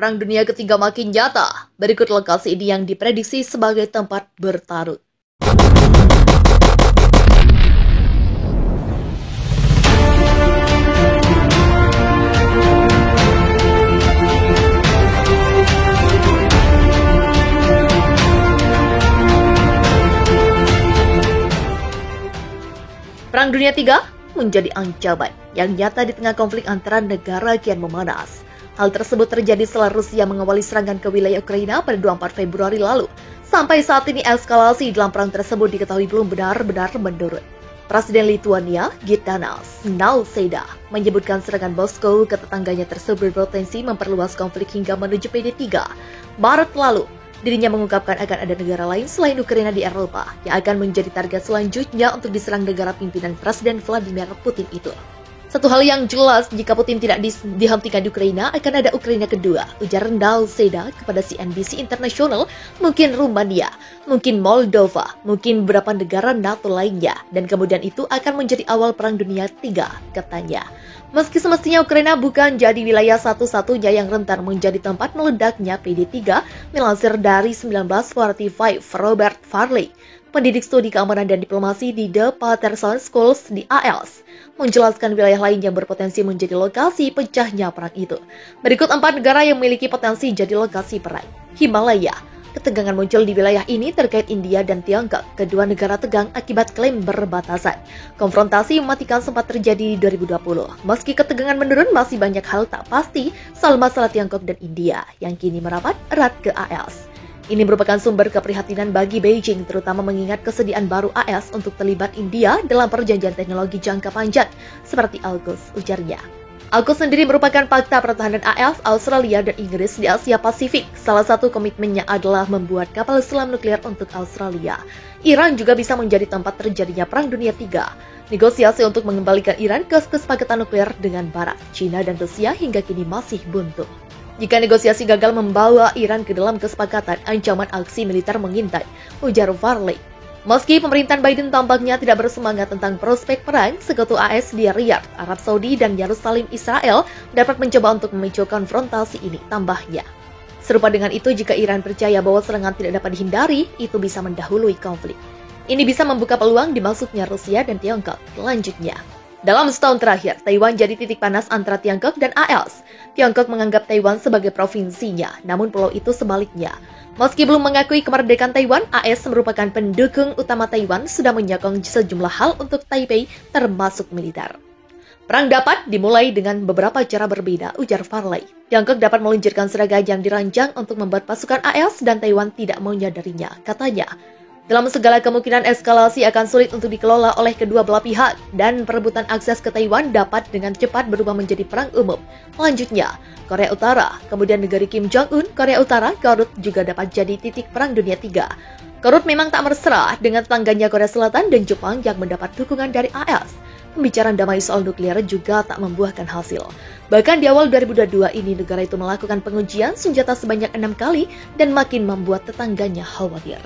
Perang Dunia Ketiga makin nyata. Berikut lokasi ini yang diprediksi sebagai tempat bertarung. Perang Dunia III menjadi ancaman yang nyata di tengah konflik antara negara kian memanas. Hal tersebut terjadi setelah Rusia mengawali serangan ke wilayah Ukraina pada 24 Februari lalu. Sampai saat ini eskalasi dalam perang tersebut diketahui belum benar-benar menurun. Presiden Lithuania, Gitanas Nausėda, menyebutkan serangan Moskow ke tetangganya tersebut berpotensi memperluas konflik hingga menuju PD3. Maret lalu, dirinya mengungkapkan akan ada negara lain selain Ukraina di Eropa yang akan menjadi target selanjutnya untuk diserang negara pimpinan Presiden Vladimir Putin itu. Satu hal yang jelas, jika Putin tidak dihentikan di Ukraina, akan ada Ukraina kedua, ujar Nausėda kepada CNBC International, mungkin Rumania, mungkin Moldova, mungkin beberapa negara NATO lainnya, dan kemudian itu akan menjadi awal Perang Dunia III, katanya. Meski semestinya Ukraina bukan jadi wilayah satu-satunya yang rentan menjadi tempat meledaknya PD3, melansir dari 1945 Robert Farley, pendidik studi keamanan dan diplomasi di The Patterson Schools di ALS, menjelaskan wilayah lain yang berpotensi menjadi lokasi pecahnya perang itu. Berikut 4 negara yang memiliki potensi jadi lokasi perang. Himalaya. Ketegangan muncul di wilayah ini terkait India dan Tiongkok. Kedua negara tegang akibat klaim berbatasan. Konfrontasi mematikan sempat terjadi di 2020. Meski ketegangan menurun, masih banyak hal tak pasti soal masalah Tiongkok dan India yang kini merapat erat ke AS. Ini merupakan sumber keprihatinan bagi Beijing, terutama mengingat kesediaan baru AS untuk terlibat India dalam perjanjian teknologi jangka panjang, seperti AUKUS, ujarnya. AUKUS sendiri merupakan fakta pertahanan AS, Australia, dan Inggris di Asia Pasifik. Salah satu komitmennya adalah membuat kapal selam nuklir untuk Australia. Iran juga bisa menjadi tempat terjadinya Perang Dunia III. Negosiasi untuk mengembalikan Iran ke kesepakatan nuklir dengan Barat, China, dan Rusia hingga kini masih buntu. Jika negosiasi gagal membawa Iran ke dalam kesepakatan, ancaman aksi militer mengintai, ujar Farley. Meski pemerintahan Biden tampaknya tidak bersemangat tentang prospek perang, sekutu AS di Riyadh, Arab Saudi, dan Yerusalem, Israel dapat mencoba untuk memicu konfrontasi ini, tambahnya. Serupa dengan itu, jika Iran percaya bahwa serangan tidak dapat dihindari, itu bisa mendahului konflik. Ini bisa membuka peluang dimasuknya Rusia dan Tiongkok. Lanjutnya, dalam setahun terakhir, Taiwan jadi titik panas antara Tiongkok dan AS. Tiongkok menganggap Taiwan sebagai provinsinya, namun pulau itu sebaliknya. Meski belum mengakui kemerdekaan Taiwan, AS merupakan pendukung utama Taiwan sudah menyokong sejumlah hal untuk Taipei, termasuk militer. Perang dapat dimulai dengan beberapa cara berbeda, ujar Farley. Tiongkok dapat meluncurkan serangan yang dirancang untuk membuat pasukan AS dan Taiwan tidak menyadarinya, katanya. Dalam segala kemungkinan eskalasi akan sulit untuk dikelola oleh kedua belah pihak dan perebutan akses ke Taiwan dapat dengan cepat berubah menjadi perang umum. Lanjutnya, Korea Utara, kemudian negara Kim Jong-un, Korea Utara, Korut juga dapat jadi titik Perang Dunia III. Korut memang tak mesra dengan tetangganya Korea Selatan dan Jepang yang mendapat dukungan dari AS. Pembicaraan damai soal nuklir juga tak membuahkan hasil. Bahkan di awal 2022 ini negara itu melakukan pengujian senjata sebanyak 6 kali dan makin membuat tetangganya khawatir.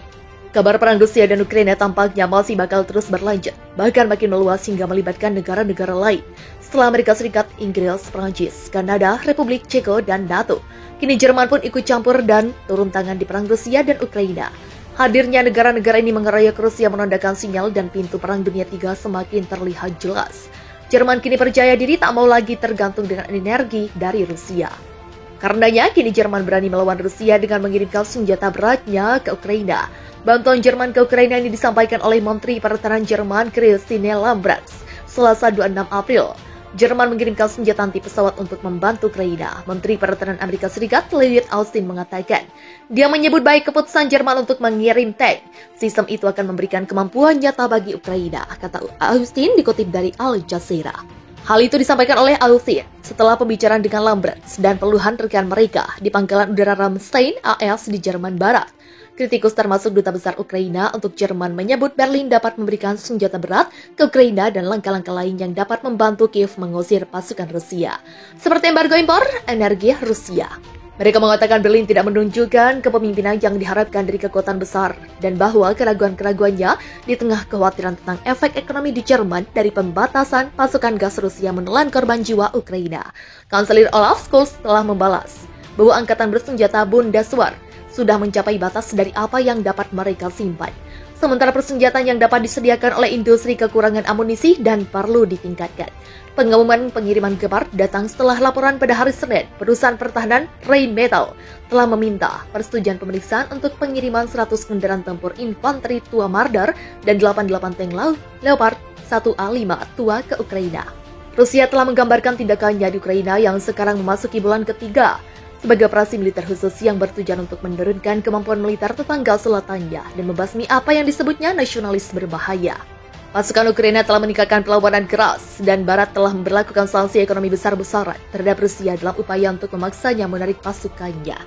Kabar perang Rusia dan Ukraina tampaknya masih bakal terus berlanjut, bahkan makin meluas hingga melibatkan negara-negara lain. Setelah Amerika Serikat, Inggris, Prancis, Kanada, Republik Ceko, dan NATO, kini Jerman pun ikut campur dan turun tangan di perang Rusia dan Ukraina. Hadirnya negara-negara ini mengeroyok Rusia menandakan sinyal dan pintu Perang Dunia III semakin terlihat jelas. Jerman kini percaya diri tak mau lagi tergantung dengan energi dari Rusia. Karenanya, kini Jerman berani melawan Rusia dengan mengirimkan senjata beratnya ke Ukraina. Bantuan Jerman ke Ukraina ini disampaikan oleh Menteri Pertahanan Jerman Christine Lambrecht, Selasa 26 April. Jerman mengirimkan senjata anti pesawat untuk membantu Ukraina. Menteri Pertahanan Amerika Serikat Lloyd Austin mengatakan, dia menyebut baik keputusan Jerman untuk mengirim tank. Sistem itu akan memberikan kemampuan nyata bagi Ukraina, kata Austin dikutip dari Al Jazeera. Hal itu disampaikan oleh Austin setelah pembicaraan dengan Lambrecht dan puluhan rekan mereka di Pangkalan Udara Ramstein, AS di Jerman Barat. Kritikus termasuk Duta Besar Ukraina untuk Jerman menyebut Berlin dapat memberikan senjata berat ke Ukraina dan langkah-langkah lain yang dapat membantu Kiev mengusir pasukan Rusia, seperti embargo impor energi Rusia. Mereka mengatakan Berlin tidak menunjukkan kepemimpinan yang diharapkan dari kekuatan besar dan bahwa keraguan-keraguannya di tengah kekhawatiran tentang efek ekonomi di Jerman dari pembatasan pasukan gas Rusia menelan korban jiwa Ukraina. Kanselir Olaf Scholz telah membalas. bahwa angkatan bersenjata Bundeswehr sudah mencapai batas dari apa yang dapat mereka simpan. Sementara persenjataan yang dapat disediakan oleh industri kekurangan amunisi dan perlu ditingkatkan. Pengumuman pengiriman Gepard datang setelah laporan pada hari Senin, perusahaan pertahanan Rheinmetall telah meminta persetujuan pemeriksaan untuk pengiriman 100 kendaraan tempur infanteri tua Marder dan 88 tank Leopard 1A5 tua ke Ukraina. Rusia telah menggambarkan tindakannya di Ukraina yang sekarang memasuki bulan ketiga sebagai operasi militer khusus yang bertujuan untuk menurunkan kemampuan militer tetangga selatannya dan membasmi apa yang disebutnya nasionalis berbahaya. Pasukan Ukraina telah meningkatkan perlawanan keras dan Barat telah memberlakukan sanksi ekonomi besar-besaran terhadap Rusia dalam upaya untuk memaksanya menarik pasukannya.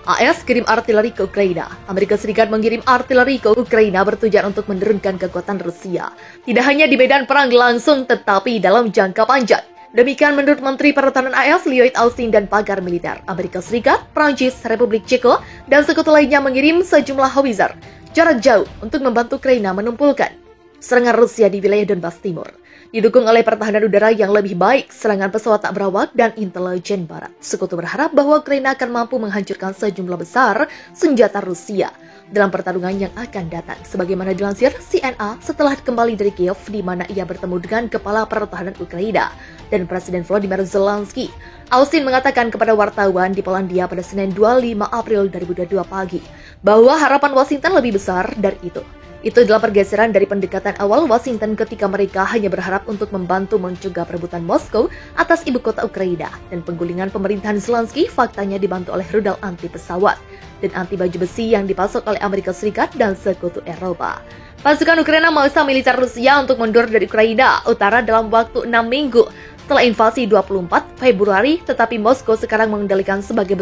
AS kirim artileri ke Ukraina. Amerika Serikat mengirim artileri ke Ukraina bertujuan untuk menurunkan kekuatan Rusia. Tidak hanya di medan perang langsung, tetapi dalam jangka panjang. Demikian menurut Menteri Pertahanan AS Lloyd Austin dan pakar militer Amerika Serikat, Prancis, Republik Ceko, dan sekutu lainnya mengirim sejumlah howitzer jarak jauh untuk membantu Ukraina menumpulkan serangan Rusia di wilayah Donbas Timur. Didukung oleh pertahanan udara yang lebih baik, serangan pesawat tak berawak, dan intelijen Barat. Sekutu berharap bahwa Ukraina akan mampu menghancurkan sejumlah besar senjata Rusia dalam pertarungan yang akan datang. Sebagaimana dilansir CNN setelah kembali dari Kiev, di mana ia bertemu dengan Kepala Pertahanan Ukraina dan Presiden Volodymyr Zelensky. Austin mengatakan kepada wartawan di Polandia pada Senin 25 April 2022 pagi bahwa harapan Washington lebih besar dari itu. Itu adalah pergeseran dari pendekatan awal Washington ketika mereka hanya berharap untuk membantu mencegah perebutan Moskow atas ibu kota Ukraina dan penggulingan pemerintahan Zelensky faktanya dibantu oleh rudal anti pesawat dan anti baju besi yang dipasok oleh Amerika Serikat dan sekutu Eropa. Pasukan Ukraina memaksa militer Rusia untuk mundur dari Ukraina Utara dalam waktu 6 minggu setelah invasi 24 Februari, tetapi Moskow sekarang mengendalikan sebagian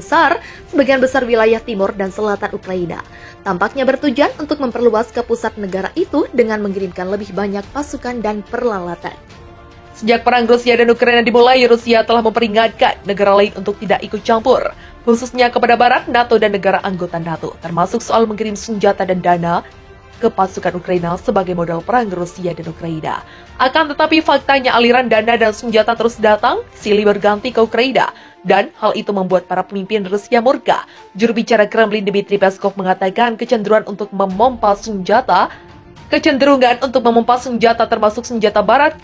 besar wilayah timur dan selatan Ukraina. Tampaknya bertujuan untuk memperluas ke pusat negara itu dengan mengirimkan lebih banyak pasukan dan peralatan. Sejak perang Rusia dan Ukraina dimulai, Rusia telah memperingatkan negara lain untuk tidak ikut campur, khususnya kepada Barat, NATO, dan negara anggota NATO, termasuk soal mengirim senjata dan dana ke pasukan Ukraina sebagai modal perang Rusia dan Ukraina. Akan tetapi faktanya aliran dana dan senjata terus datang, silih berganti ke Ukraina, dan hal itu membuat para pemimpin Rusia murka. Juru bicara Kremlin Dmitry Peskov mengatakan kecenderungan untuk memompa senjata termasuk senjata Barat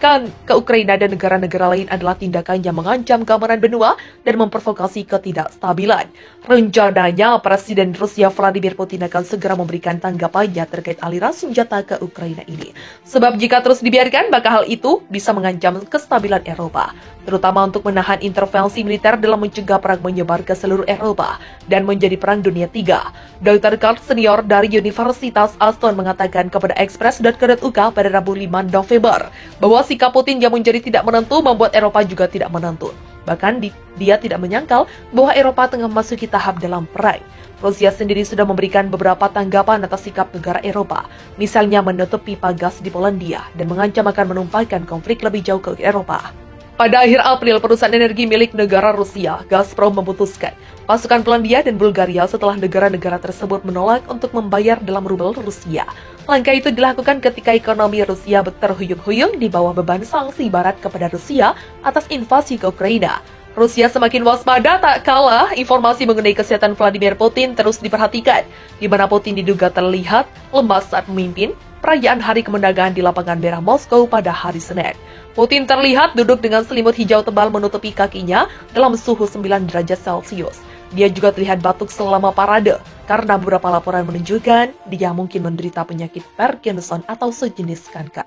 ke Ukraina dan negara-negara lain adalah tindakan yang mengancam keamanan benua dan memprovokasi ketidakstabilan. Rencananya, Presiden Rusia Vladimir Putin akan segera memberikan tanggapannya terkait aliran senjata ke Ukraina ini. Sebab jika terus dibiarkan, maka hal itu bisa mengancam kestabilan Eropa, terutama untuk menahan intervensi militer dalam mencegah perang menyebar ke seluruh Eropa dan menjadi perang dunia tiga. Dr. Karl Senior dari Universitas Aston mengatakan kepada Express.co.uk pada Rabu 5 November bahwa sikap Putin yang menjadi tidak menentu membuat Eropa juga tidak menentu. Bahkan dia tidak menyangkal bahwa Eropa tengah memasuki tahap dalam perang. Rusia sendiri sudah memberikan beberapa tanggapan atas sikap negara Eropa, misalnya menutup pipa gas di Polandia dan mengancam akan menumpahkan konflik lebih jauh ke Eropa. Pada akhir April, perusahaan energi milik negara Rusia, Gazprom, memutuskan pasukan Polandia dan Bulgaria setelah negara-negara tersebut menolak untuk membayar dalam rubel Rusia. Langkah itu dilakukan ketika ekonomi Rusia terhuyung-huyung di bawah beban sanksi Barat kepada Rusia atas invasi ke Ukraina. Rusia semakin waspada tak kalah informasi mengenai kesehatan Vladimir Putin terus diperhatikan, di mana Putin diduga terlihat lemas saat memimpin perayaan Hari Kemenangan di Lapangan Merah Moskow pada hari Senin. Putin terlihat duduk dengan selimut hijau tebal menutupi kakinya dalam suhu 9 derajat Celcius. Dia juga terlihat batuk selama parade, karena beberapa laporan menunjukkan dia mungkin menderita penyakit Parkinson atau sejenis kanker.